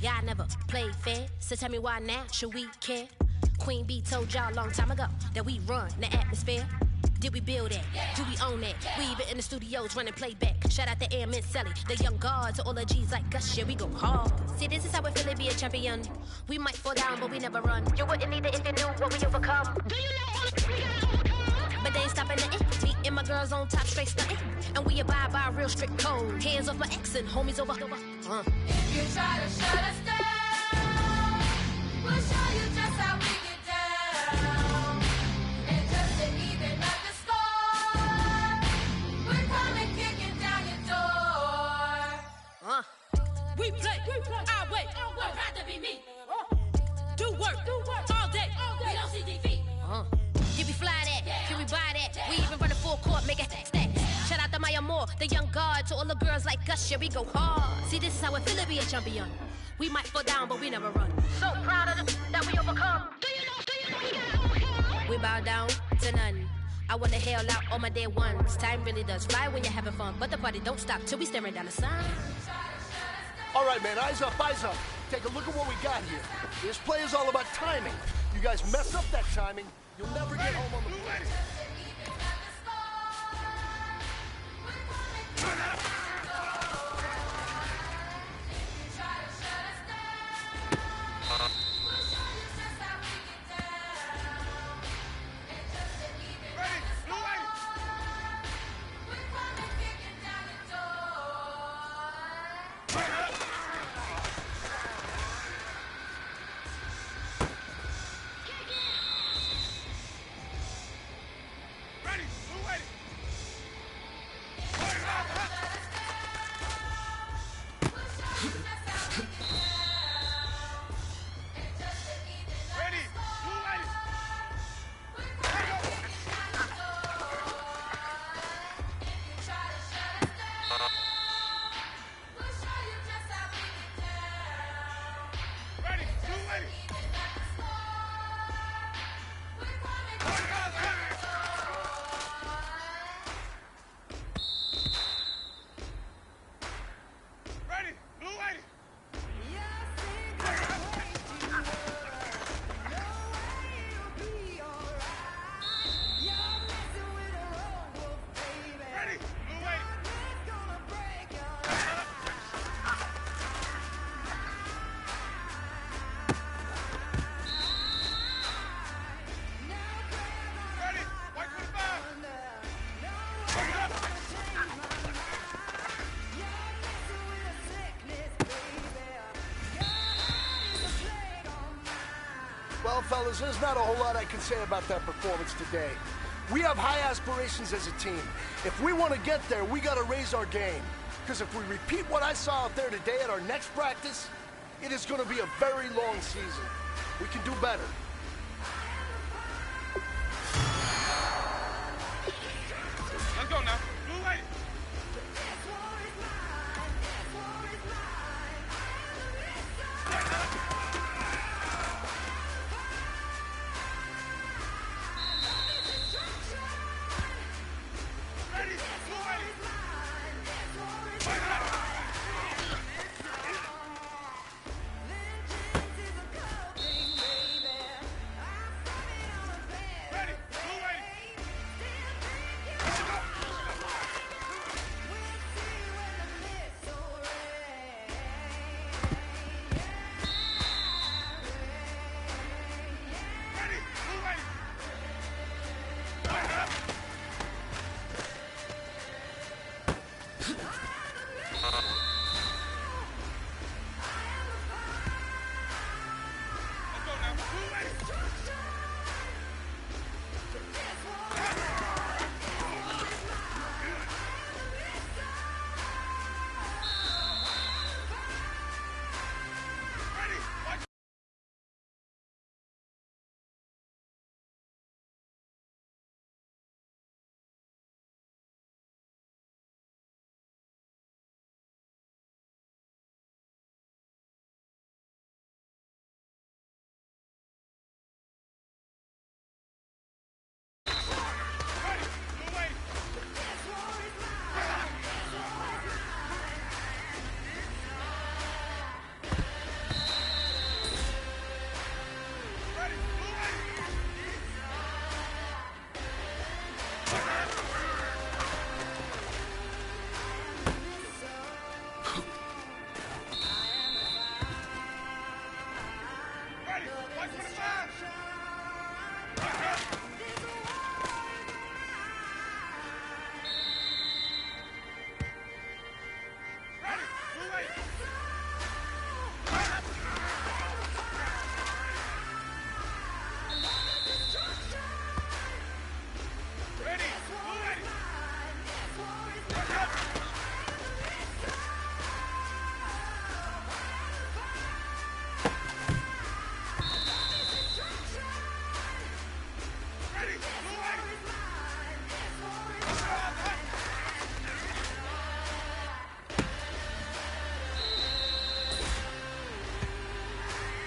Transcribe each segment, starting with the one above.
Y'all never played fair, so tell me why now should we care? Queen Bee told y'all a long time ago that we run the atmosphere. Did we build it? Do we own it? We even in the studios running playback. Shout out to Mann Sally, the young guard to all the G's like us. Yeah, we go hard. See, this is how it feel to be a champion. We might fall down, but we never run. You wouldn't need it if you knew what we overcome. Do you know all we gotta overcome? But they ain't stopping nothing. Me and my girls on top, straight stunting. And we abide by a real strict code. Hands off my ex and homies over. If you try to shut us down, we'll show you just how we get down. And just to even up the score, we're coming kicking down your door. We play our way. I'd rather be me. Do work all day. We don't see defeat. Can we fly that? Can we buy that? We even run a full court, make it stack. Shout out to Maya Moore, the young guard, to all the girls like us. Yeah, we go hard. See, this is how it feel to be a champion. We might fall down, but we never run. So proud of that we overcome. Do you know we gotta overcome? We bow down to none. I wanna hail out all my day ones. Time really does fly when you're having fun, but the party don't stop till we staring down the sun. All right, man, eyes up, eyes up. Take a look at what we got here. This play is all about timing. You guys mess up that timing, you'll never get home on the play. Well, fellas, there's not a whole lot I can say about that performance today. We have high aspirations as a team. If we want to get there, we got to raise our game. Because if we repeat what I saw out there today at our next practice, it is going to be a very long season. We can do better. Let's go now. Blue lady.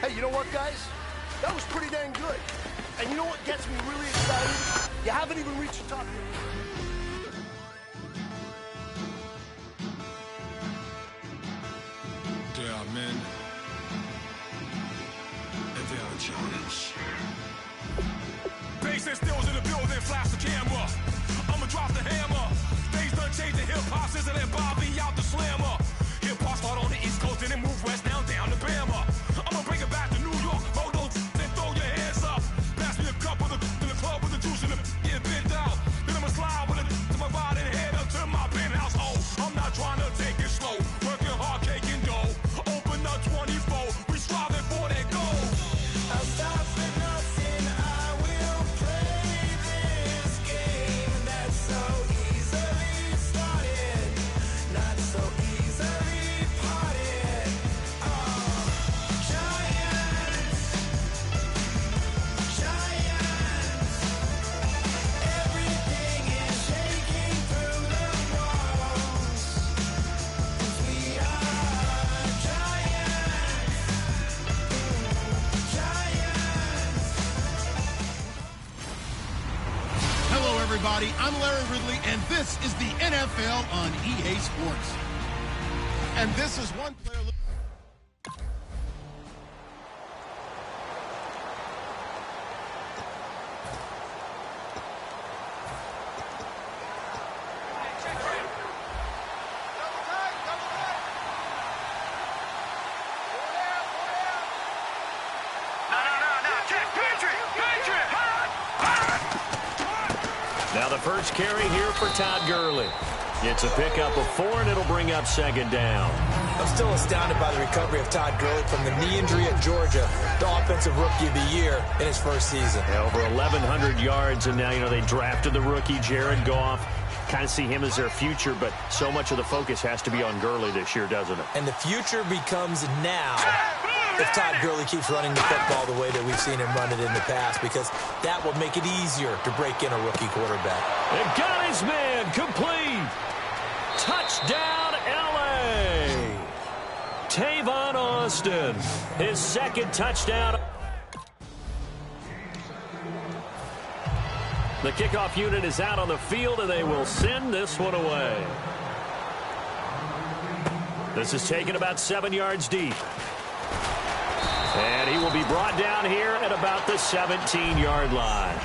Hey, you know what, guys? That was pretty dang good. And you know what gets me really excited? You haven't even reached the top yet. Yeah, man. Challenge. Bass and stills in the building, flash the camera. I'ma drop the hammer. Things done changed the hip-hop, sizzle and Bobby out the slammer. Hip-hop start on the East Coast and then move west now down to Bama. I'ma bring it back to New York, roll those and throw your hands up. Pass me a cup of the in the club with the juice in the get bent out. Then I'ma slide with it to my ride and head up to my penthouse. Oh, I'm not trying to take it slow, working hard, cake and dough. Open up 24, we striving for that goal. I'll stop for nothing, I will play this game that's so easily started, not so easily parted. Oh, giants, everything is shaking through the walls. 'Cause we are giants. Hello, everybody. I'm Larry Ridley, and this is the NFL on EA Sports. And this is one player. Now the first carry here for Todd Gurley. It's a pickup of 4, and it'll bring up second down. I'm still astounded by the recovery of Todd Gurley from the knee injury at Georgia, the offensive rookie of the year in his first season. Yeah, over 1,100 yards, and now, they drafted the rookie, Jared Goff. Kind of see him as their future, but so much of the focus has to be on Gurley this year, doesn't it? And the future becomes now if Todd Gurley keeps running the football the way that we've seen him run it in the past, because that will make it easier to break in a rookie quarterback. And got his man complete. Touchdown, L.A. Tavon Austin, his second touchdown. The kickoff unit is out on the field, and they will send this one away. This is taken about 7 yards deep. And he will be brought down here at about the 17-yard line.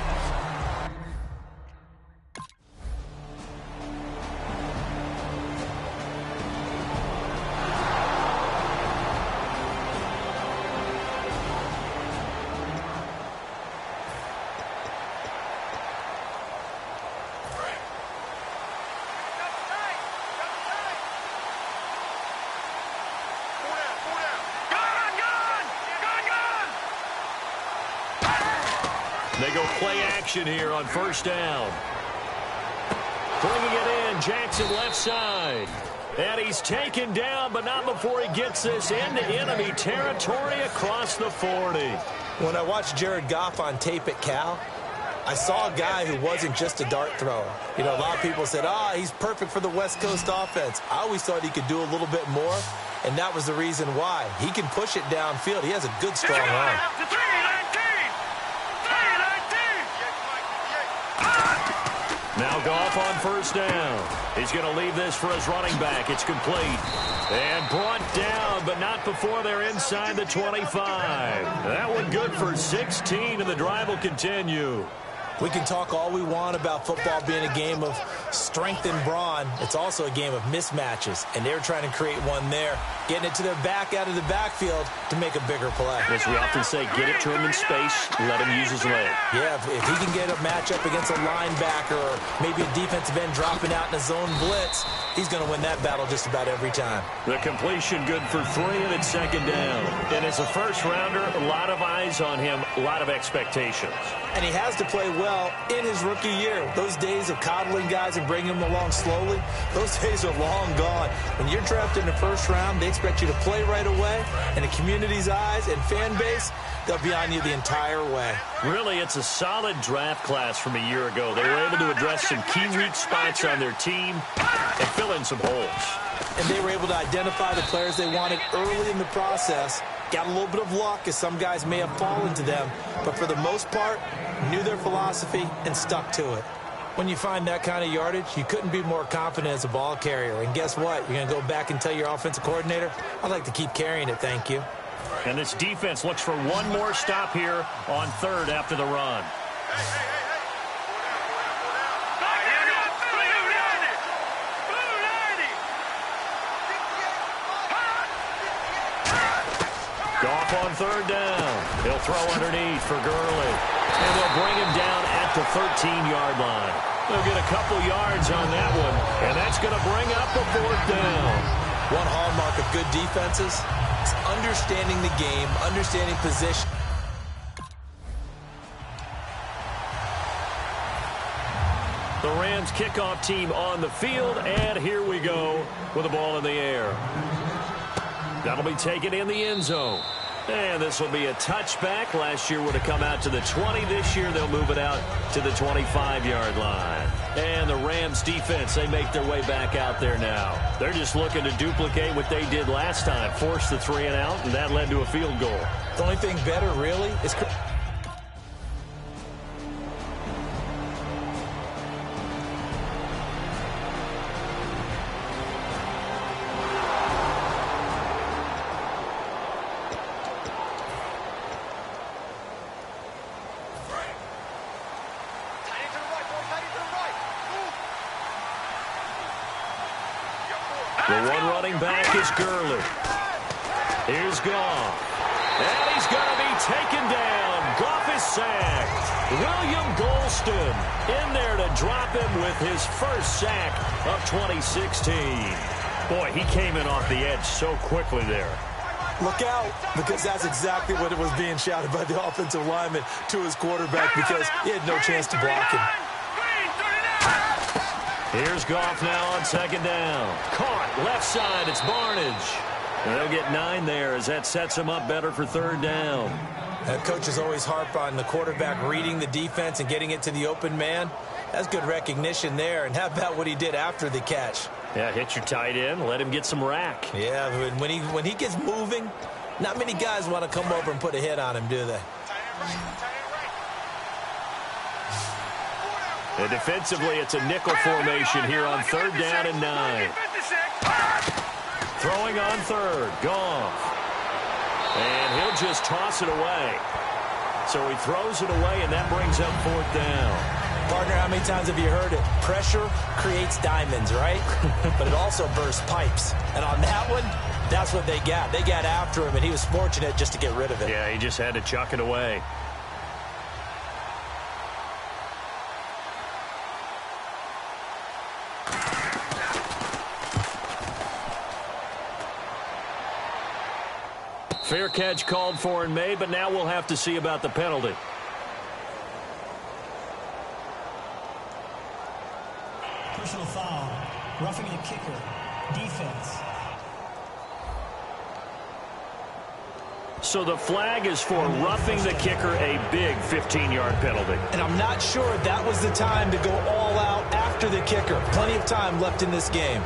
They go play action here on first down. Bringing it in, Jackson left side. And he's taken down, but not before he gets this into enemy territory across the 40. When I watched Jared Goff on tape at Cal, I saw a guy who wasn't just a dart thrower. A lot of people said, he's perfect for the West Coast offense. I always thought he could do a little bit more, and that was the reason why. He can push it downfield. He has a good, strong arm. Now Goff on first down. He's going to leave this for his running back. It's complete. And brought down, but not before they're inside the 25. That one good for 16, and the drive will continue. We can talk all we want about football being a game of strength and brawn. It's also a game of mismatches, and they're trying to create one there, getting it to their back out of the backfield to make a bigger play. As we often say, get it to him in space, let him use his leg. Yeah, if he can get a matchup against a linebacker or maybe a defensive end dropping out in a zone blitz, he's going to win that battle just about every time. The completion good for 3, and it's second down. And as a first-rounder, a lot of eyes on him, a lot of expectations. And he has to play well in his rookie year. Those days of coddling guys and bringing them along slowly, those days are long gone. When you're drafted in the first round, they expect you to play right away. And the community's eyes and fan base, they'll be on you the entire way. Really, it's a solid draft class from a year ago. They were able to address some key weak spots on their team and fill in some holes. And they were able to identify the players they wanted early in the process. Got a little bit of luck, as some guys may have fallen to them, but for the most part, knew their philosophy and stuck to it. When you find that kind of yardage, you couldn't be more confident as a ball carrier. And guess what? You're going to go back and tell your offensive coordinator, I'd like to keep carrying it, thank you. And this defense looks for one more stop here on 3rd after the run. Goff on 3rd down. He'll throw underneath for Gurley. And they'll bring him down at the 13-yard line. They'll get a couple yards on that one, and that's going to bring up a 4th down. One hallmark of good defenses is understanding the game, understanding position. The Rams kickoff team on the field, and here we go with the ball in the air. That'll be taken in the end zone. And this will be a touchback. Last year would have come out to the 20. This year they'll move it out to the 25-yard line. And the Rams defense, they make their way back out there now. They're just looking to duplicate what they did last time, force the 3 and out, and that led to a field goal. The only thing better, really, is... The one running back is Gurley. Here's Goff. And he's going to be taken down. Goff is sacked. William Golston in there to drop him with his first sack of 2016. Boy, he came in off the edge so quickly there. Look out, because that's exactly what it was being shouted by the offensive lineman to his quarterback, because he had no chance to block him. Here's Goff now on 2nd down. Caught left side. It's Barnage. And they'll get 9 there as that sets him up better for 3rd down. Coaches always harp on the quarterback reading the defense and getting it to the open man. That's good recognition there. And how about what he did after the catch? Yeah, hit your tight end. Let him get some rack. Yeah, when he gets moving, not many guys want to come over and put a hit on him, do they? And defensively, it's a nickel formation here on 3rd down and 9. Throwing on 3rd, Goff. And he'll just toss it away. So he throws it away, and that brings up 4th down. Partner, how many times have you heard it? Pressure creates diamonds, right? But it also bursts pipes. And on that one, that's what they got. They got after him, and he was fortunate just to get rid of it. Yeah, he just had to chuck it away. Fair catch called for and made, but now we'll have to see about the penalty. Personal foul, roughing the kicker, defense. So the flag is for roughing the kicker, a big 15-yard penalty. And I'm not sure that was the time to go all out after the kicker. Plenty of time left in this game.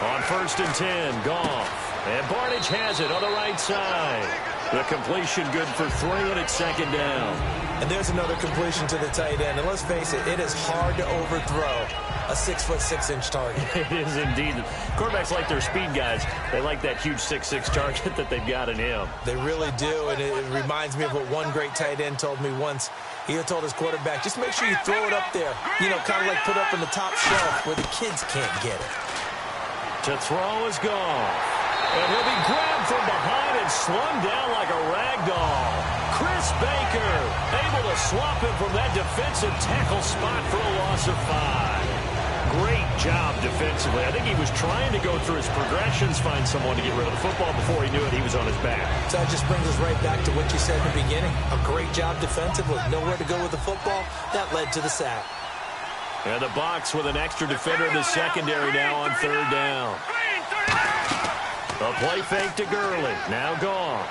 On 1st and 10, Goff. And Barnage has it on the right side. The completion good for 3, and it's second down. And there's another completion to the tight end. And let's face it is hard to overthrow a 6'6" target. It is indeed. Quarterbacks like their speed guys. They like that huge 6'6" target that they've got in him. They really do, and it reminds me of what one great tight end told me once. He told his quarterback, just make sure you throw it up there, kind of like put up in the top shelf where the kids can't get it. To throw is gone. And he'll be grabbed from behind and slung down like a rag doll. Chris Baker able to swap him from that defensive tackle spot for a loss of 5. Great job defensively. I think he was trying to go through his progressions, find someone to get rid of the football. Before he knew it, he was on his back. So that just brings us right back to what you said in the beginning. A great job defensively. Nowhere to go with the football. That led to the sack. And the box with an extra defender in the secondary now on 3rd down. A play fake to Gurley. Now gone.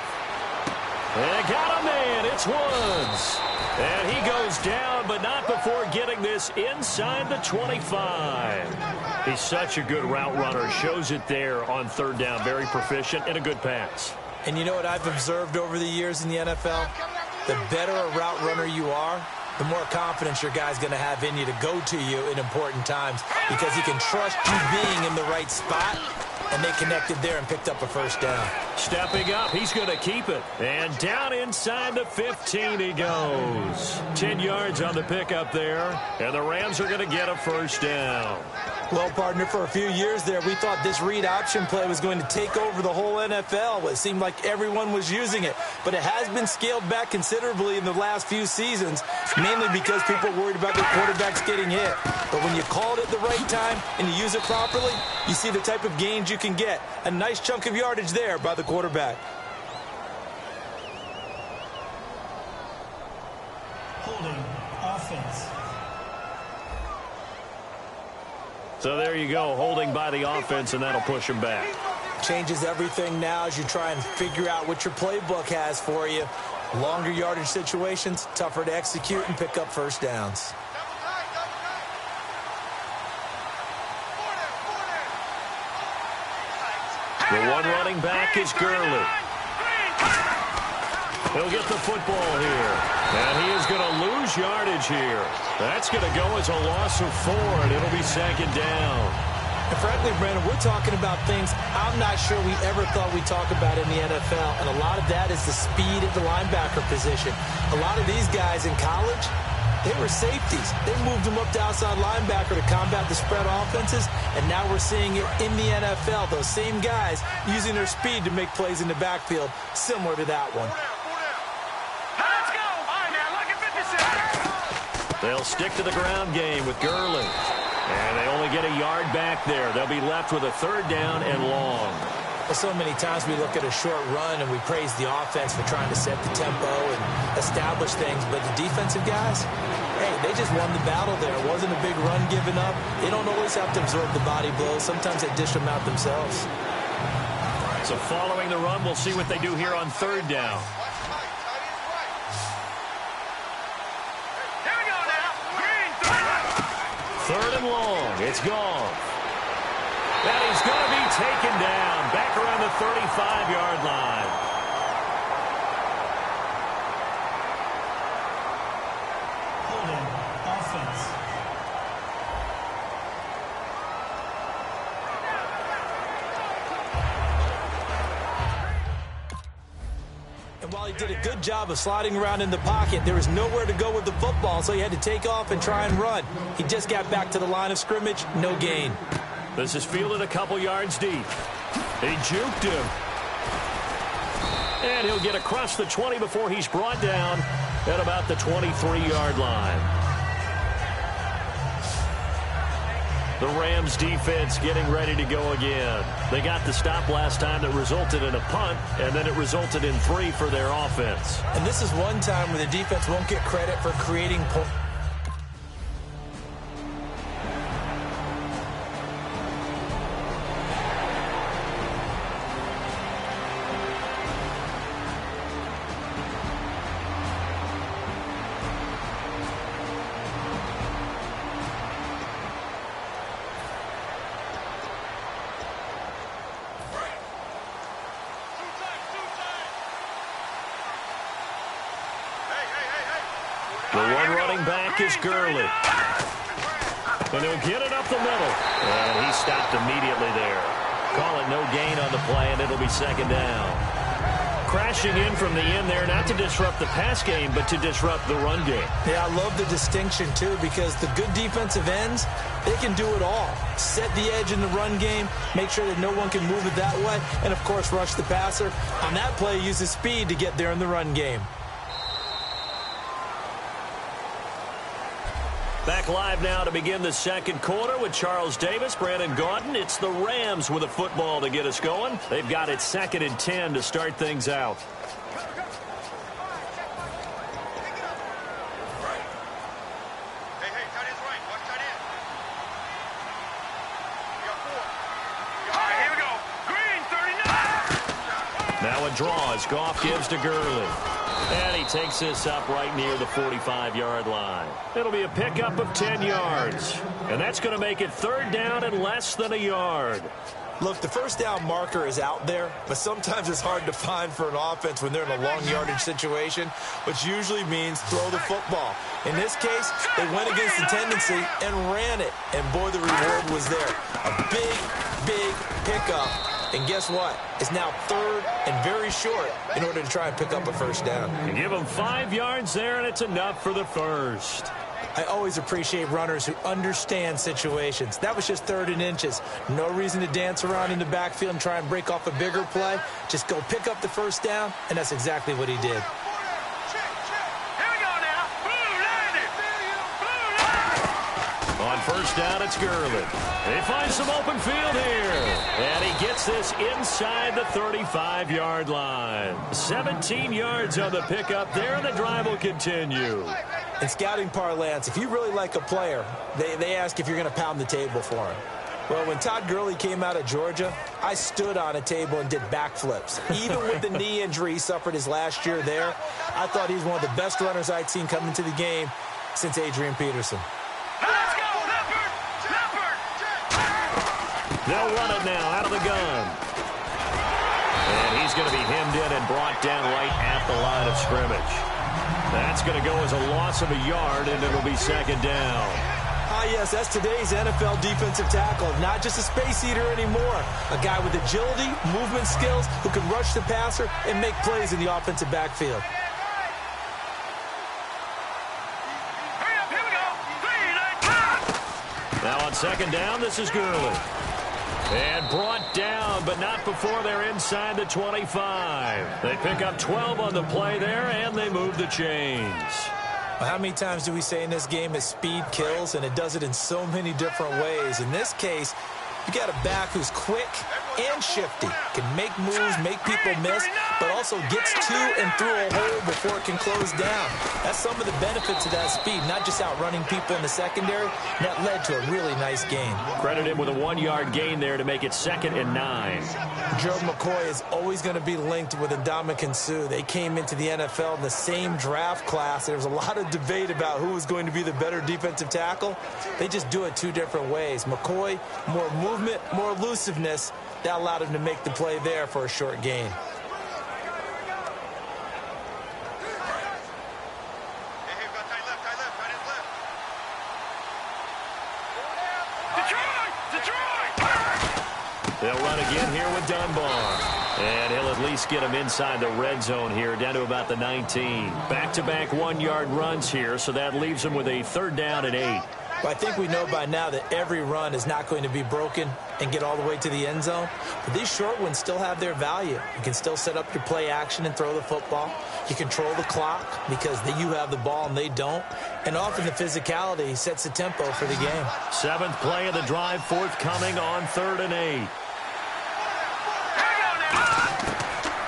And got a man. It's Woods. And he goes down, but not before getting this inside the 25. He's such a good route runner. Shows it there on 3rd down. Very proficient and a good pass. And you know what I've observed over the years in the NFL? The better a route runner you are, the more confidence your guy's going to have in you to go to you in important times because he can trust you being in the right spot. And they connected there and picked up a 1st down. Stepping up, he's going to keep it. And down inside the 15 he goes. 10 yards on the pickup there. And the Rams are going to get a 1st down. Well, partner, for a few years there, we thought this read option play was going to take over the whole NFL. It seemed like everyone was using it. But it has been scaled back considerably in the last few seasons, mainly because people are worried about their quarterbacks getting hit. But when you call it at the right time and you use it properly, you see the type of gains you can get. A nice chunk of yardage there by the quarterback. Holding offense. So there you go, holding by the offense, and that'll push him back. Changes everything now as you try and figure out what your playbook has for you. Longer yardage situations, tougher to execute and pick up 1st downs. The one running back is Gurley. He'll get the football here. And he is going to lose yardage here. That's going to go as a loss of 4, and it'll be 2nd down. And frankly, Brandon, we're talking about things I'm not sure we ever thought we'd talk about in the NFL. And a lot of that is the speed at the linebacker position. A lot of these guys in college, they were safeties. They moved them up to outside linebacker to combat the spread offenses, and now we're seeing it in the NFL. Those same guys using their speed to make plays in the backfield, similar to that one. Let's go! All right, now, look at 56. They'll stick to the ground game with Gurley. And they only get a yard back there. They'll be left with a 3rd down and long. Well, so many times we look at a short run and we praise the offense for trying to set the tempo and establish things. But the defensive guys, hey, they just won the battle there. It wasn't a big run given up. They don't always have to absorb the body blows. Sometimes they dish them out themselves. So following the run, we'll see what they do here on 3rd down. Here we go now. Green, 3rd and long. It's gone. And he's going to be taken down back around the 35-yard line. Holding offense. And while he did a good job of sliding around in the pocket, there was nowhere to go with the football, so he had to take off and try and run. He just got back to the line of scrimmage, no gain. This is fielded a couple yards deep. He juked him. And he'll get across the 20 before he's brought down at about the 23-yard line. The Rams defense getting ready to go again. They got the stop last time that resulted in a punt, and then it resulted in 3 for their offense. And this is one time where the defense won't get credit for creating points. The one running back is Gurley. And he'll get it up the middle. And he stopped immediately there. Call it no gain on the play, and it'll be second down. Crashing in from the end there, not to disrupt the pass game, but to disrupt the run game. Yeah, I love the distinction, too, because the good defensive ends, they can do it all. Set the edge in the run game, make sure that no one can move it that way, and, of course, rush the passer. On that play, use his speed to get there in the run game. Back live now to begin the second quarter with Charles Davis, Brandon Gaudin. It's the Rams with a football to get us going. They've got it 2nd and 10 to start things out. Hey, tight end's right. Watch tight end. You got 4. All right, here we go. Green, 39. Now a draw as Goff gives to Gurley. And he takes this up right near the 45-yard line. It'll be a pickup of 10 yards. And that's going to make it 3rd down and less than a yard. Look, the first down marker is out there, but sometimes it's hard to find for an offense when they're in a long yardage situation, which usually means throw the football. In this case, they went against the tendency and ran it. And, boy, the reward was there. A big, big pickup. And guess what? It's now 3rd and very short in order to try and pick up a first down. You give them 5 yards there, and it's enough for the first. I always appreciate runners who understand situations. That was just 3rd and inches. No reason to dance around in the backfield and try and break off a bigger play. Just go pick up the first down, and that's exactly what he did. On first down, it's Gurley. They find some open field here. And he gets this inside the 35-yard line. 17 yards on the pickup there, and the drive will continue. In scouting parlance, if you really like a player, they ask if you're going to pound the table for him. Well, when Todd Gurley came out of Georgia, I stood on a table and did backflips. Even with the knee injury he suffered his last year there, I thought he was one of the best runners I'd seen come into the game since Adrian Peterson. They'll run it now out of the gun. And he's going to be hemmed in and brought down right at the line of scrimmage. That's going to go as a loss of a yard, and it'll be 2nd down. Ah, yes, that's today's NFL defensive tackle. Not just a space eater anymore. A guy with agility, movement skills, who can rush the passer and make plays in the offensive backfield. Now on 2nd down, this is Gurley. And brought down, but not before they're inside the 25. They pick up 12 on the play there, and they move the chains. Well, how many times do we say in this game that speed kills, and it does it in so many different ways? In this case, you got a back who's quick and shifty, can make moves, make people miss, but also gets to and through a hole before it can close down. That's some of the benefits of that speed, not just outrunning people in the secondary. That led to a really nice gain. Credit him with a 1-yard gain there to make it 2nd and 9. Joe McCoy is always going to be linked with Ndamukong Suh. They came into the NFL in the same draft class. There was a lot of debate about who was going to be the better defensive tackle. They just do it 2 different ways. McCoy, more movement, more elusiveness. That allowed him to make the play there for a short gain. They'll run again here with Dunbar. And he'll at least get him inside the red zone here, down to about the 19. Back-to-back 1-yard runs here, so that leaves him with a 3rd down and 8. But I think we know by now that every run is not going to be broken and get all the way to the end zone. But these short ones still have their value. You can still set up your play action and throw the football. You control the clock because you have the ball and they don't. And often the physicality sets the tempo for the game. 7th play of the drive, forthcoming on 3rd and 8.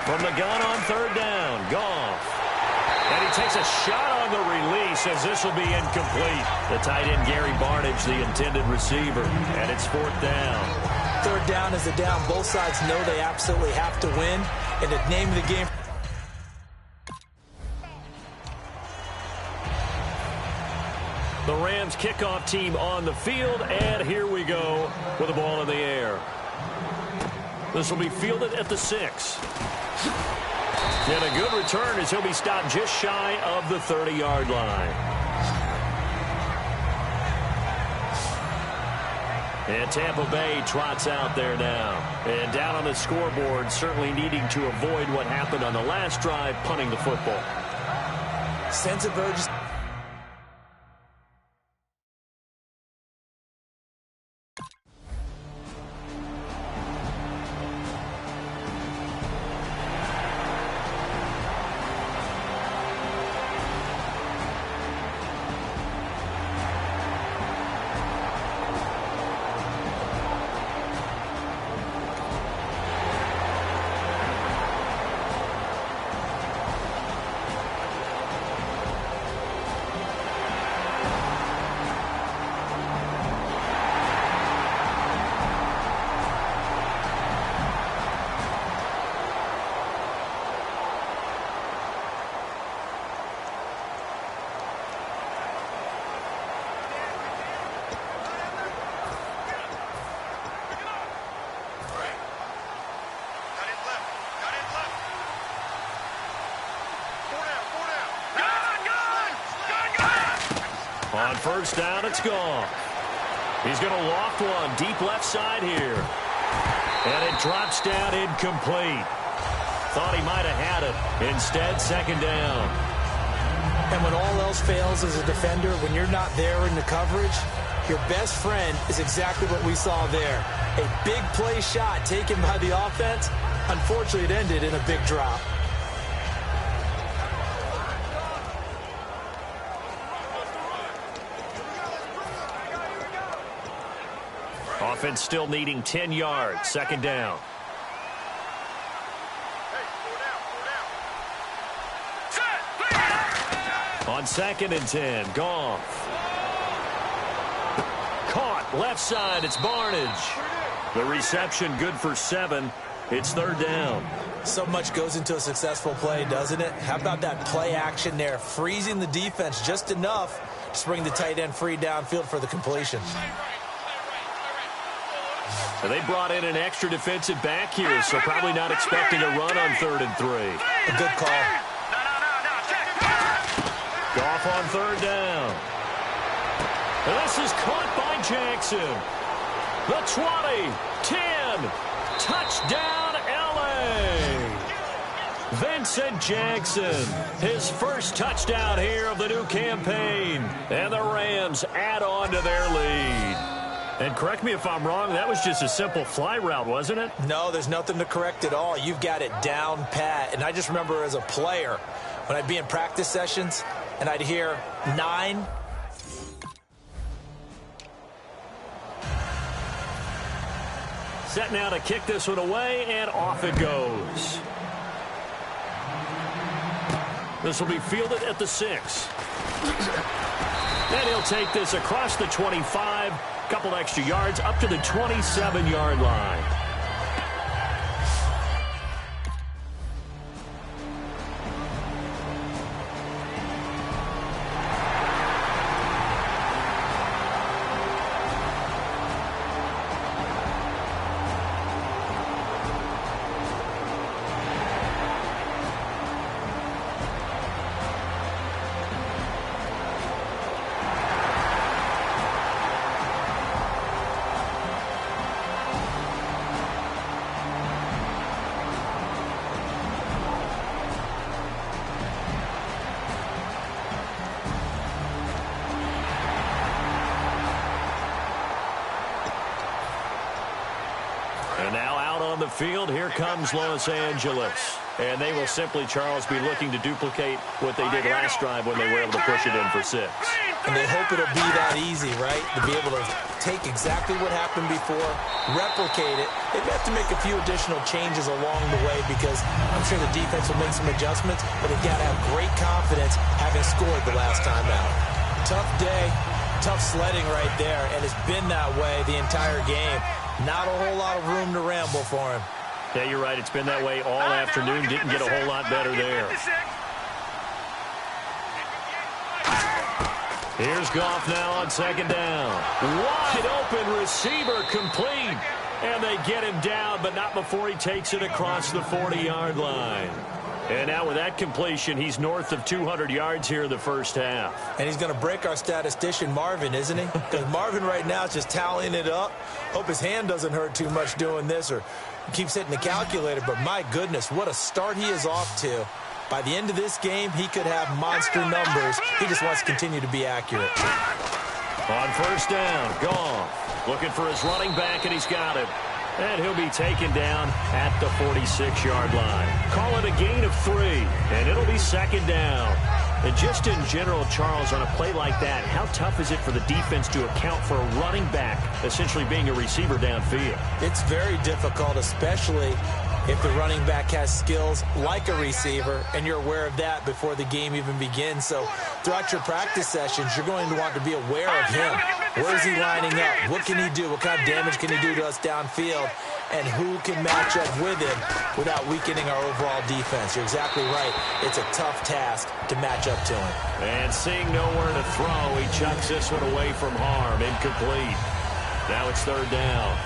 From the gun on 3rd down, Goff. And he takes a shot on the release as this will be incomplete. The tight end, Gary Barnidge, the intended receiver. And it's 4th down. 3rd down is a down. Both sides know they absolutely have to win. And the name of the game. The Rams kickoff team on the field. And here we go with the ball in the air. This will be fielded at the 6. And a good return as he'll be stopped just shy of the 30-yard line. And Tampa Bay trots out there now. And down on the scoreboard, certainly needing to avoid what happened on the last drive, punting the football. Sense of urgency. On first down, it's gone. He's going to loft one deep left side here. And it drops down incomplete. Thought he might have had it. Instead, second down. And when all else fails as a defender, when you're not there in the coverage, your best friend is exactly what we saw there. A big play shot taken by the offense. Unfortunately, it ended in a big drop. Offense still needing 10 yards. Second down. On second and 10, Goff. Caught left side. It's Barnage. The reception good for 7. It's third down. So much goes into a successful play, doesn't it? How about that play action there? Freezing the defense just enough to bring the tight end free downfield for the completion. And they brought in an extra defensive back here, so probably not expecting a run on 3rd and 3. A good call. Goff on third down. And this is caught by Jackson. The 20, 10, touchdown LA. Vincent Jackson, his first touchdown here of the new campaign. And the Rams add on to their lead. And correct me if I'm wrong, that was just a simple fly route, wasn't it? No, there's nothing to correct at all. You've got it down pat. And I just remember as a player, when I'd be in practice sessions and I'd hear 9. Set now to kick this one away, and off it goes. This will be fielded at the 6. And he'll take this across the 25. Couple extra yards up to the 27-yard line. Field, here comes Los Angeles. And they will simply, Charles, be looking to duplicate what they did last drive when they were able to push it in for 6. And they hope it'll be that easy, right? To be able to take exactly what happened before, replicate it. They have to make a few additional changes along the way because I'm sure the defense will make some adjustments, but they've got to have great confidence having scored the last time out. Tough day, tough sledding right there, and it's been that way the entire game. Not a whole lot of room to ramble for him. Yeah, you're right. It's been that way all afternoon. Didn't get a whole lot better there. Here's Goff now on second down. Wide open receiver complete. And they get him down, but not before he takes it across the 40-yard line. And now with that completion, he's north of 200 yards here in the first half. And he's going to break our statistician Marvin, isn't he? Because Marvin right now is just tallying it up. Hope his hand doesn't hurt too much doing this or keeps hitting the calculator. But my goodness, what a start he is off to. By the end of this game, he could have monster numbers. He just wants to continue to be accurate. On first down, Goff looking for his running back, and he's got him. And he'll be taken down at the 46-yard line. Call it a gain of 3, and it'll be second down. And just in general, Charles, on a play like that, how tough is it for the defense to account for a running back essentially being a receiver downfield? It's very difficult, especially if the running back has skills like a receiver, and you're aware of that before the game even begins. So throughout your practice sessions, you're going to want to be aware of him. Where is he lining up? What can he do? What kind of damage can he do to us downfield? And who can match up with him without weakening our overall defense? You're exactly right. It's a tough task to match up to him. And seeing nowhere to throw, he chucks this one away from harm. Incomplete. Now it's third down.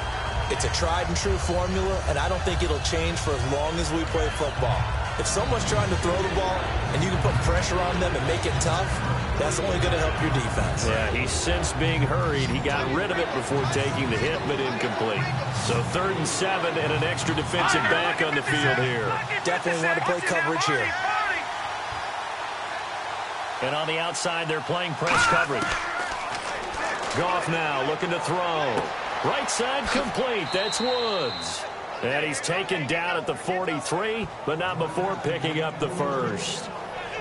It's a tried-and-true formula, and I don't think it'll change for as long as we play football. If someone's trying to throw the ball and you can put pressure on them and make it tough, that's only going to help your defense. Yeah, he sensed being hurried. He got rid of it before taking the hit, but incomplete. So 3rd and 7 and an extra defensive back on the field here. Definitely want to play coverage here. And on the outside, they're playing press coverage. Goff now looking to throw. Right side complete. That's Woods. And he's taken down at the 43, but not before picking up the first.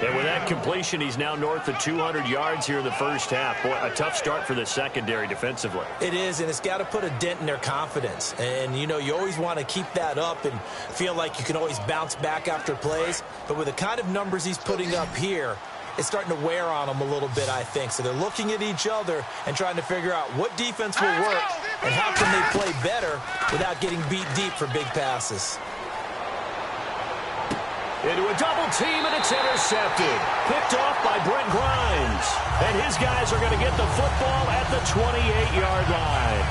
And with that completion, he's now north of 200 yards here in the first half. Boy, a tough start for the secondary defensively. It is, and it's got to put a dent in their confidence. And, you know, you always want to keep that up and feel like you can always bounce back after plays. But with the kind of numbers he's putting up here, it's starting to wear on them a little bit, I think. So they're looking at each other and trying to figure out what defense will work and how can they play better without getting beat deep for big passes. Into a double team, and it's intercepted. Picked off by Brent Grimes. And his guys are going to get the football at the 28-yard line.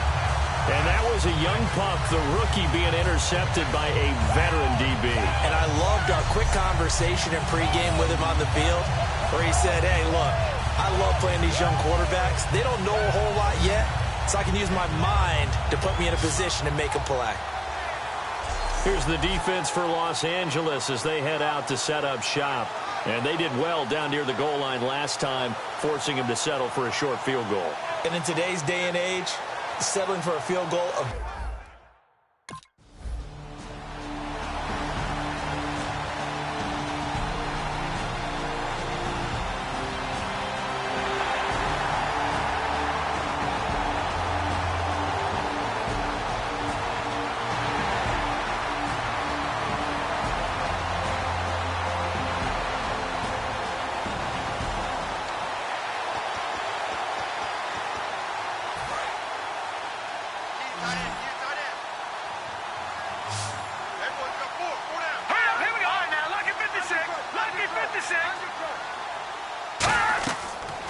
And that was a young pup, the rookie, being intercepted by a veteran DB. And I loved our quick conversation in pregame with him on the field, where he said, hey, look, I love playing these young quarterbacks. They don't know a whole lot yet, so I can use my mind to put me in a position to make a play. Here's the defense for Los Angeles as they head out to set up shop. And they did well down near the goal line last time, forcing him to settle for a short field goal. And in today's day and age, settling for a field goal of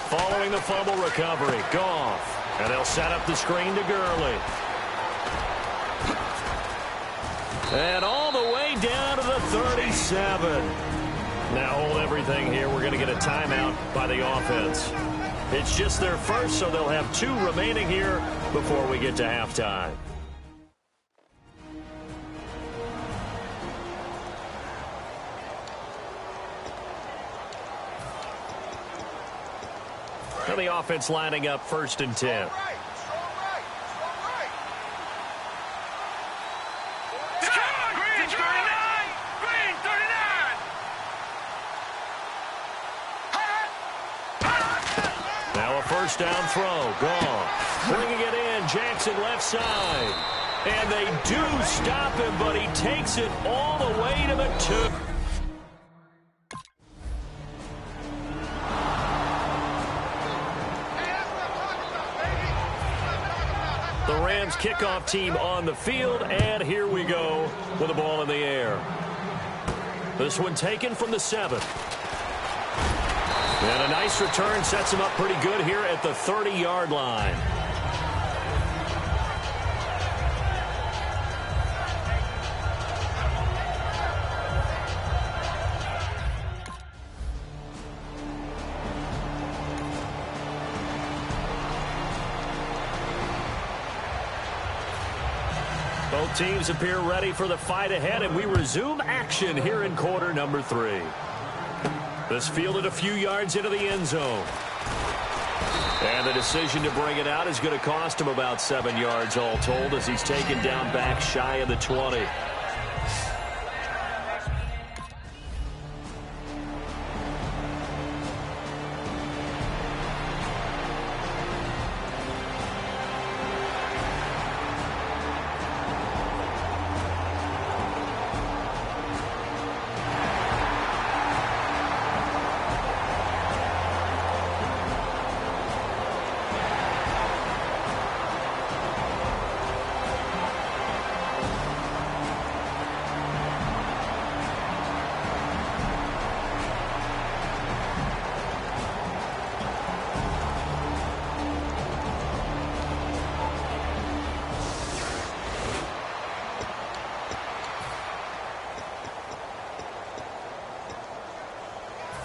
Following the fumble recovery, Goff. And they'll set up the screen to Gurley. And all the way down to the 37. Now hold everything here. We're going to get a timeout by the offense. It's just their first, so they'll have 2 remaining here before we get to halftime. And the offense lining up 1st and 10. Now a first down throw. Goff bringing it in. Jackson left side. And they do stop him, but he takes it all the way to the 2. The Rams kickoff team on the field, and here we go with the ball in the air. This one taken from the 7. And a nice return sets him up pretty good here at the 30-yard line. Both teams appear ready for the fight ahead, and we resume action here in quarter number 3. This fielded a few yards into the end zone. And the decision to bring it out is going to cost him about 7 yards all told as he's taken down back shy of the 20.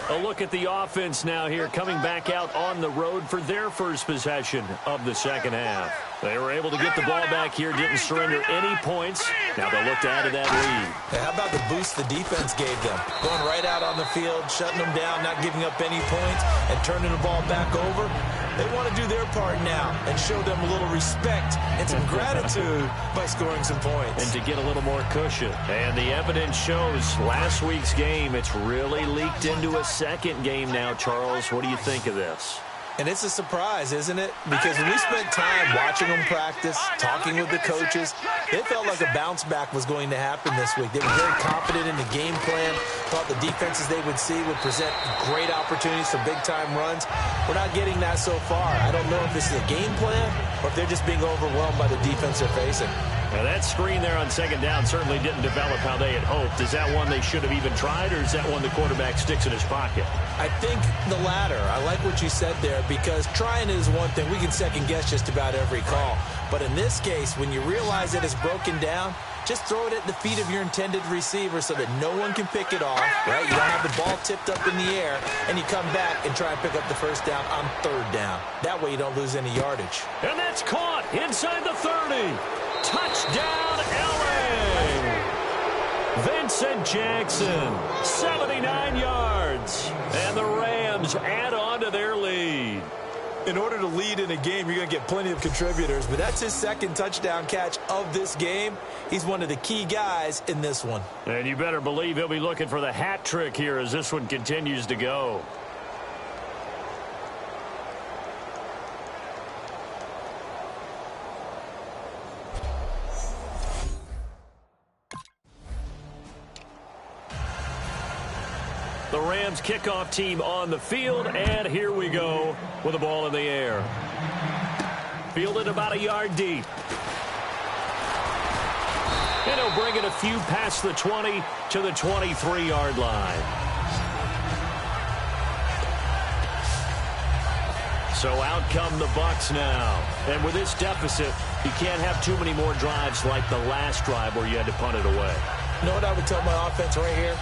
A look at the offense now here, coming back out on the road for their first possession of the second half. They were able to get the ball back here, didn't surrender any points. Now they'll look to add to that lead. Hey, how about the boost the defense gave them? Going right out on the field, shutting them down, not giving up any points, and turning the ball back over. They want to do their part now and show them a little respect and some gratitude by scoring some points. And to get a little more cushion. And the evidence shows last week's game, it's really leaked into a second game now, Charles. What do you think of this? And it's a surprise, isn't it? Because when we spent time watching them practice, talking with the coaches, it felt like a bounce back was going to happen this week. They were very confident in the game plan, thought the defenses they would see would present great opportunities for big-time runs. We're not getting that so far. I don't know if this is a game plan or if they're just being overwhelmed by the defense they're facing. Now that screen there on second down certainly didn't develop how they had hoped. Is that one they should have even tried, or is that one the quarterback sticks in his pocket? I think the latter. I like what you said there, because trying is one thing. We can second-guess just about every call. But in this case, when you realize that it's broken down, just throw it at the feet of your intended receiver so that no one can pick it off, right? You don't have the ball tipped up in the air, and you come back and try and pick up the first down on third down. That way you don't lose any yardage. And that's caught inside the 30. Touchdown, LA! Vincent Jackson, 79 yards. And the Rams add on to their lead. In order to lead in a game, you're going to get plenty of contributors, but that's his second touchdown catch of this game. He's one of the key guys in this one. And you better believe he'll be looking for the hat trick here as this one continues to go. The Rams kickoff team on the field, and here we go with the ball in the air. Fielded about a yard deep. And he'll bring it a few past the 20 to the 23-yard line. So out come the Bucs now. And with this deficit, you can't have too many more drives like the last drive where you had to punt it away. You know what I would tell my offense right here?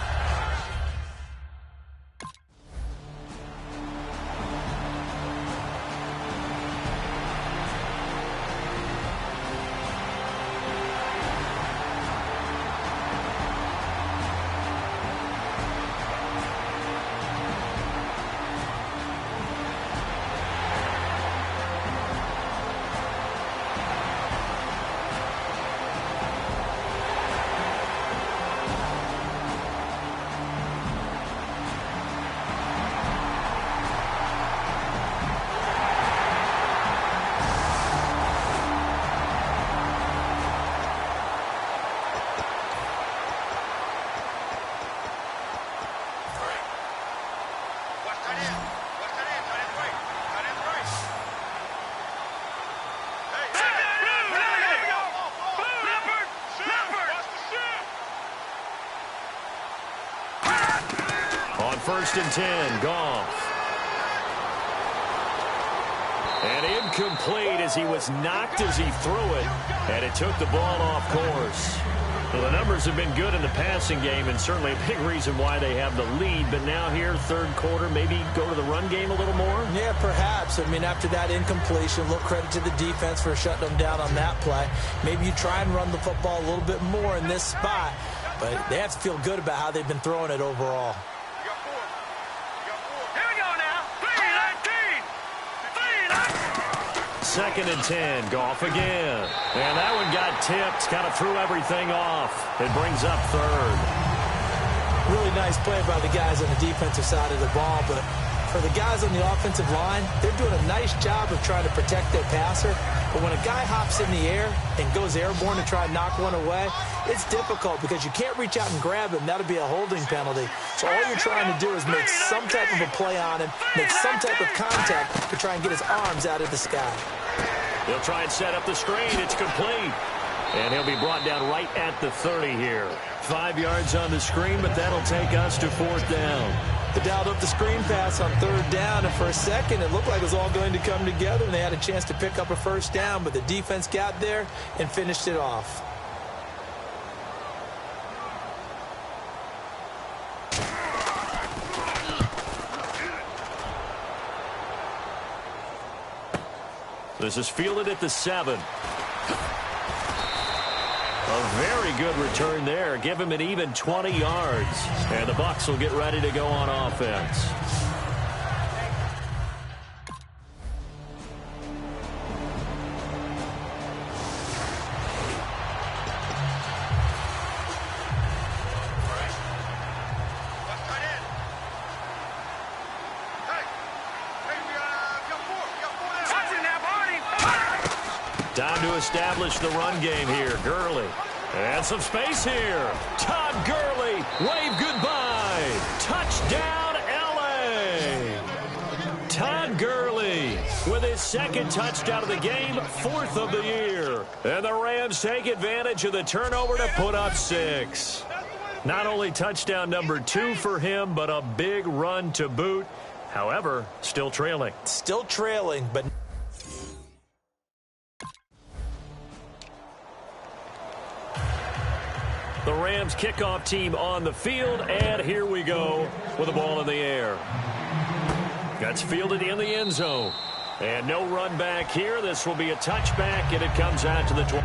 On 1st and 10, Goff. And incomplete as he was knocked as he threw it, and it took the ball off course. Well, the numbers have been good in the passing game, and certainly a big reason why they have the lead. But now here, third quarter, maybe go to the run game a little more? Yeah, perhaps. I mean, after that incompletion, a little credit to the defense for shutting them down on that play. Maybe you try and run the football a little bit more in this spot, but they have to feel good about how they've been throwing it overall. Second and 10, Goff again. And that one got tipped, kind of threw everything off. It brings up third. Really nice play by the guys on the defensive side of the ball, but for the guys on the offensive line, they're doing a nice job of trying to protect their passer. But when a guy hops in the air and goes airborne to try and knock one away, it's difficult because you can't reach out and grab him. That'll be a holding penalty. So all you're trying to do is make some type of a play on him, make some type of contact to try and get his arms out of the sky. They'll try and set up the screen. It's complete. And he'll be brought down right at the 30 here. 5 yards on the screen, but that'll take us to fourth down. They dialed up the screen pass on third down, and for a second it looked like it was all going to come together, and they had a chance to pick up a first down, but the defense got there and finished it off. This is fielded at the 7. A very good return there. Give him an even 20 yards. And the Bucs will get ready to go on offense. Time to establish the run game here. Gurley. And some space here. Todd Gurley. Wave goodbye. Touchdown, L.A. Todd Gurley with his second touchdown of the game, 4th of the year. And the Rams take advantage of the turnover to put up 6. Not only touchdown number 2 for him, but a big run to boot. However, still trailing. Still trailing, but... The Rams kickoff team on the field, and here we go with the ball in the air. That's fielded in the end zone. And no run back here. This will be a touchback, and it comes out to the 20.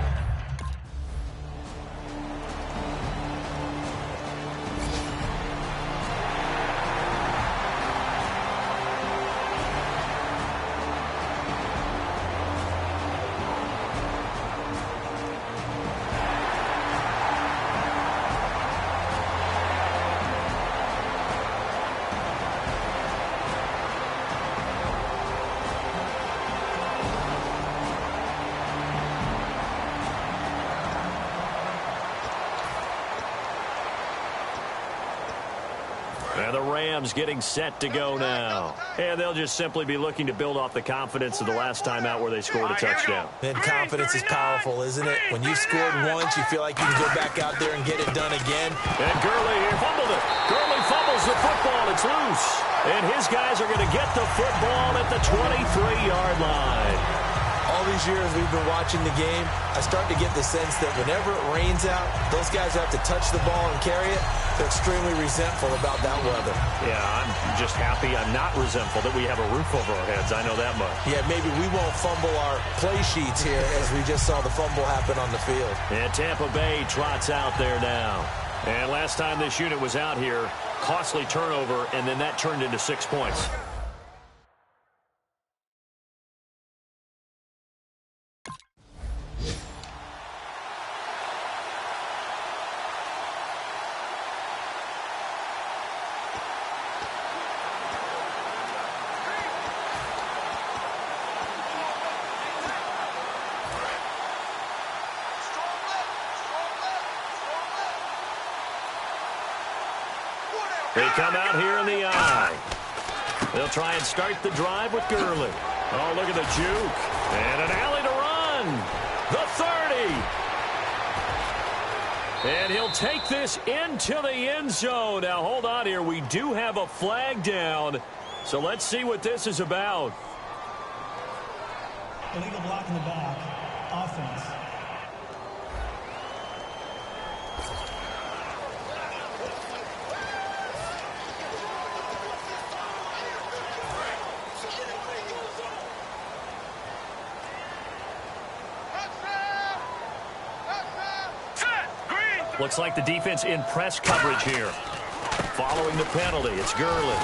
And the Rams getting set to go now. And they'll just simply be looking to build off the confidence of the last time out where they scored a touchdown. And confidence is powerful, isn't it? When you scored once, you feel like you can go back out there and get it done again. And Gurley here fumbled it. Gurley fumbles the football. It's loose. And his guys are going to get the football at the 23-yard line. All these years we've been watching the game, I start to get the sense that whenever it rains out, those guys who have to touch the ball and carry it, they're extremely resentful about that weather. Yeah, I'm just happy I'm not resentful that we have a roof over our heads. I know that much. Yeah, maybe we won't fumble our play sheets here as we just saw the fumble happen on the field. And Tampa Bay trots out there now. And last time this unit was out here, costly turnover, and then that turned into 6 points. They come out here in the eye. They'll try and start the drive with Gurley. Oh, look at the juke. And an alley to run. The 30. And he'll take this into the end zone. Now, hold on here. We do have a flag down. So let's see what this is about. Illegal block in the back. Offense. Looks like the defense in press coverage here. Following the penalty, it's Gurley.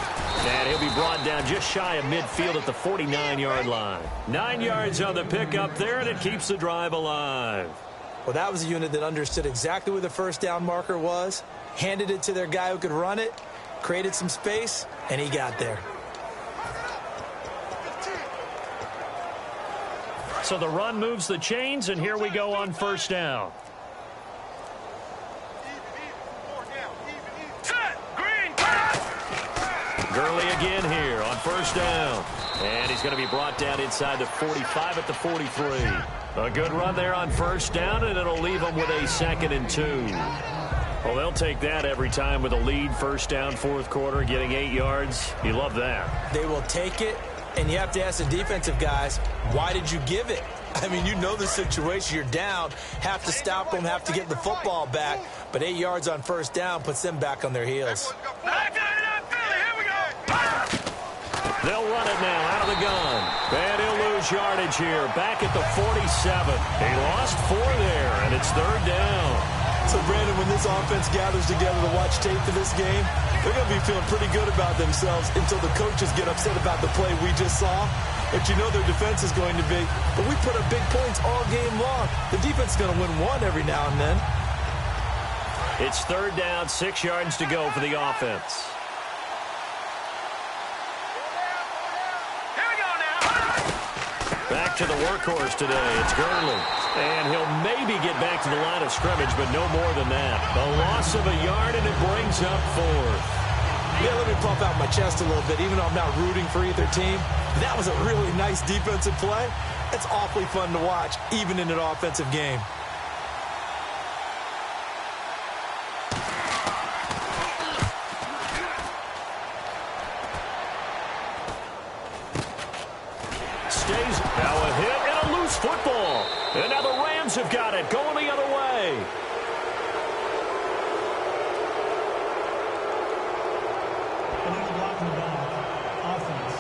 And he'll be brought down just shy of midfield at the 49-yard line. 9 yards on the pickup there, and it keeps the drive alive. Well, that was a unit that understood exactly where the first down marker was, handed it to their guy who could run it, created some space, and he got there. So the run moves the chains, and here we go on first down. Gurley again here on first down. And he's going to be brought down inside the 45 at the 43. A good run there on first down, and it'll leave them with a 2nd and 2. Well, they'll take that every time with a lead, first down, fourth quarter, getting 8 yards. You love that. They will take it, and you have to ask the defensive guys, why did you give it? I mean, you know the situation. You're down, have to stop them, have to get the football back. But 8 yards on first down puts them back on their heels. They'll run it now out of the gun. And he'll lose yardage here. Back at the 47. He lost 4 there, and it's third down. So, Brandon, when this offense gathers together to watch tape for this game, they're going to be feeling pretty good about themselves until the coaches get upset about the play we just saw. But you know their defense is going to be. But we put up big points all game long. The defense is going to win one every now and then. It's third down, 6 yards to go for the offense. Back to the workhorse today. It's Gurley. And he'll maybe get back to the line of scrimmage, but no more than that. A loss of a yard, and it brings up 4th. Yeah, let me pump out my chest a little bit, even though I'm not rooting for either team. That was a really nice defensive play. It's awfully fun to watch, even in an offensive game. Now a hit and a loose football. And now the Rams have got it, going the other way. Illegal block in the back. Offense.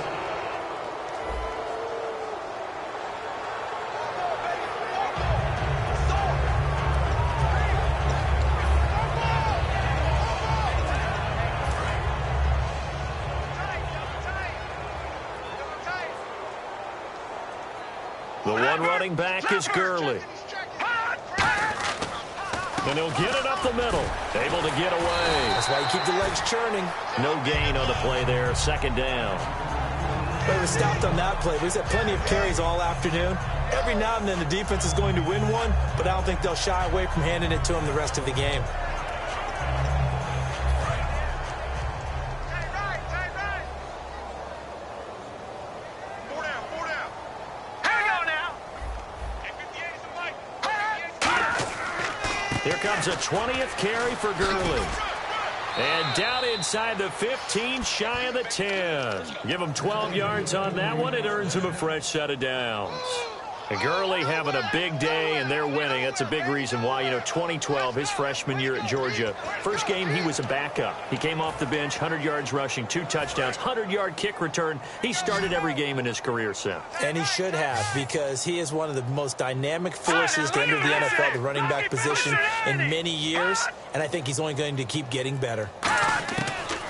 The one running back is Gurley. And he'll get it up the middle. Able to get away. That's why you keep the legs churning. No gain on the play there. Second down. But it was stopped on that play. We've had plenty of carries all afternoon. Every now and then the defense is going to win one, but I don't think they'll shy away from handing it to them the rest of the game. Here comes a 20th carry for Gurley. And down inside the 15, shy of the 10. Give him 12 yards on that one. It earns him a fresh set of downs. And Gurley having a big day, and they're winning. That's a big reason why. 2012, his freshman year at Georgia, first game he was a backup. He came off the bench, 100 yards rushing, 2 touchdowns, 100-yard kick return. He started every game in his career since. And he should have, because he is one of the most dynamic forces to enter the NFL, the running back position, in many years. And I think he's only going to keep getting better.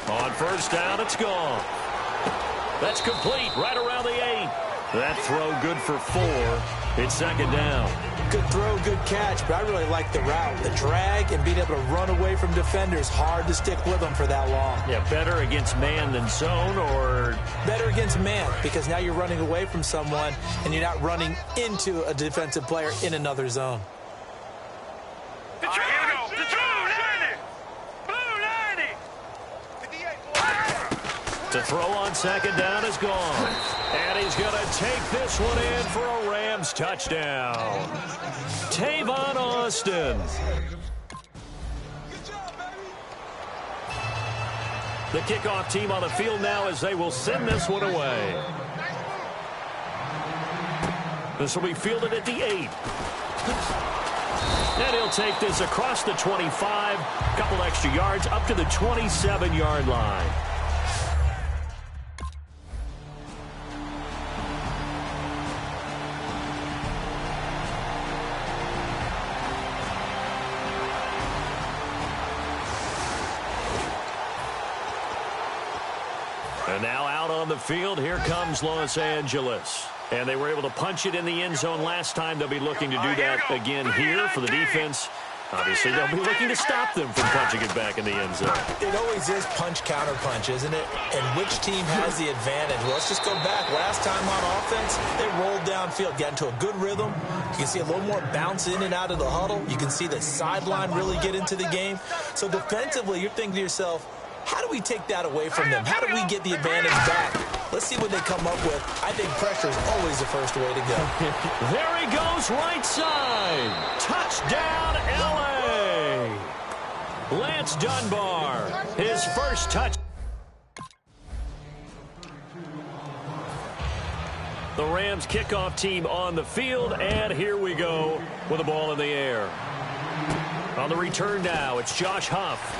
On first down, it's gone. That's complete right around the 8. That throw good for 4. It's second down. Good throw, good catch, but I really like the route. The drag and being able to run away from defenders, hard to stick with them for that long. Yeah, better against man than zone, or? Better against man, because now you're running away from someone and you're not running into a defensive player in another zone. To throw on second down is gone. And he's going to take this one in for a Rams touchdown. Tavon Austin. The kickoff team on the field now as they will send this one away. This will be fielded at the 8. And he'll take this across the 25, a couple extra yards up to the 27-yard line. And now out on the field, here comes Los Angeles. And they were able to punch it in the end zone last time. They'll be looking to do that again here for the defense. Obviously, they'll be looking to stop them from punching it back in the end zone. It always is punch-counter-punch, isn't it? And which team has the advantage? Well, let's just go back. Last time on offense, they rolled downfield, got into a good rhythm. You can see a little more bounce in and out of the huddle. You can see the sideline really get into the game. So defensively, you're thinking to yourself, how do we take that away from them? How do we get the advantage back? Let's see what they come up with. I think pressure is always the first way to go. There he goes, right side. Touchdown, L.A. Lance Dunbar, his first touch. The Rams kickoff team on the field, and here we go with the ball in the air. On the return now, it's Josh Huff.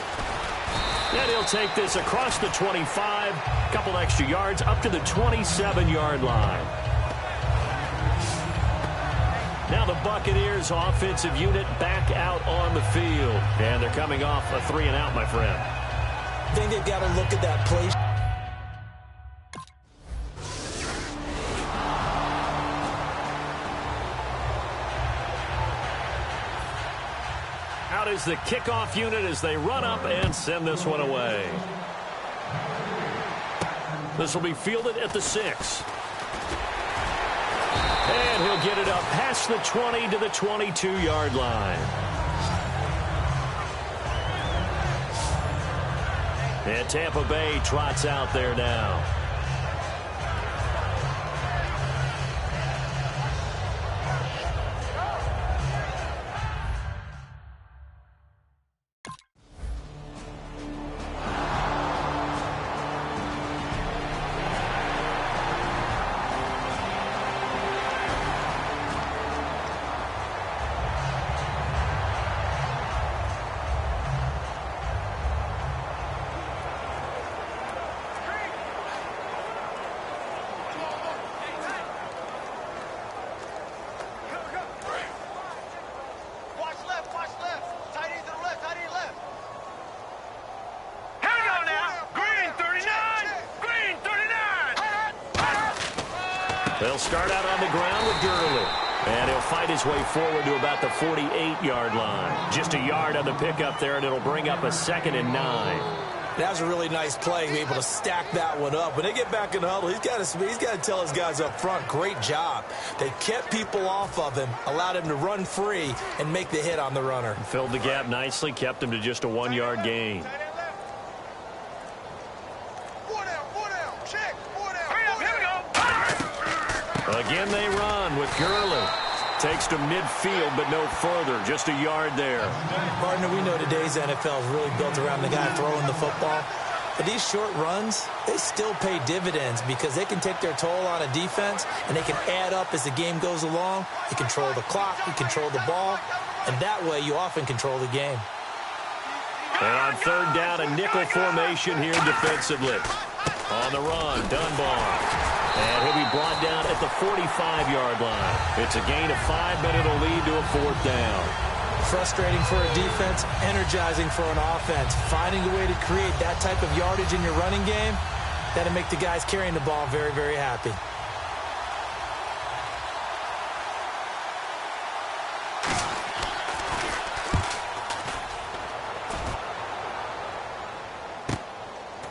And he'll take this across the 25, a couple extra yards up to the 27-yard line. Now the Buccaneers offensive unit back out on the field. And they're coming off a 3-and-out, my friend. I think they've got to look at that play. Out is the kickoff unit as they run up and send this one away. This will be fielded at the 6. And he'll get it up past the 20 to the 22-yard line. And Tampa Bay trots out there now. They'll start out on the ground with Gurley. And he'll fight his way forward to about the 48-yard line. Just a yard on the pickup there, and it'll bring up a 2nd and 9. That was a really nice play, to be able to stack that one up. When they get back in the huddle, he's got to tell his guys up front, great job. They kept people off of him, allowed him to run free, and make the hit on the runner. Filled the gap nicely, kept him to just a 1-yard gain. Again, they run with Gurley. Takes to midfield, but no further. Just a yard there. Partner, we know today's NFL is really built around the guy throwing the football. But these short runs, they still pay dividends because they can take their toll on a defense, and they can add up as the game goes along. You control the clock, you control the ball, and that way you often control the game. And on third down, a nickel formation here defensively. On the run, Dunbar. And he'll be brought down at the 45-yard line. It's a gain of 5, but it'll lead to a 4th down. Frustrating for a defense, energizing for an offense. Finding a way to create that type of yardage in your running game, that'll make the guys carrying the ball very, very happy.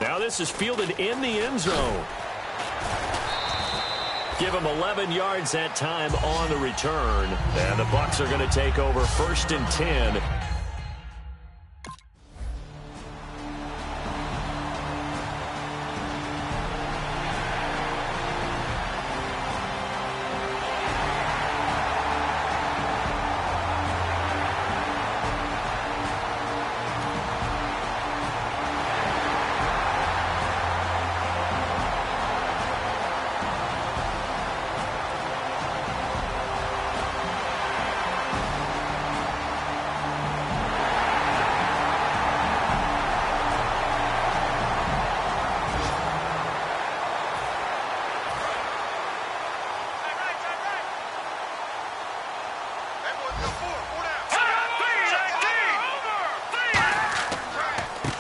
Now this is fielded in the end zone. Give him 11 yards that time on the return. And the Bucs are going to take over 1st and 10.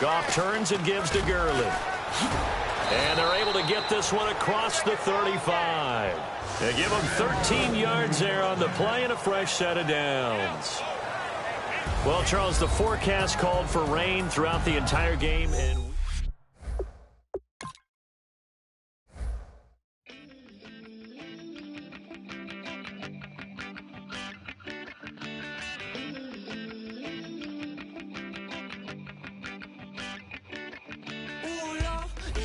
Goff turns and gives to Gurley. And they're able to get this one across the 35. They give him 13 yards there on the play and a fresh set of downs. Well, Charles, the forecast called for rain throughout the entire game. And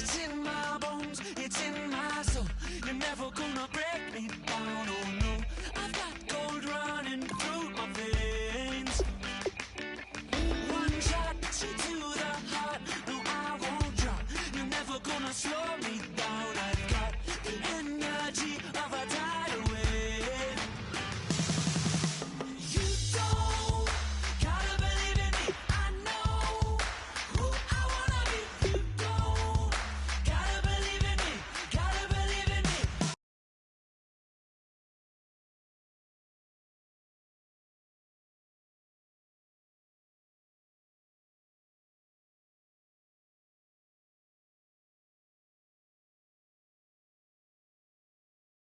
it's in my bones, it's in my soul. You're never gonna break me down, oh no. I've got gold running through my veins. One shot to the heart, no I won't drop. You're never gonna slow me down.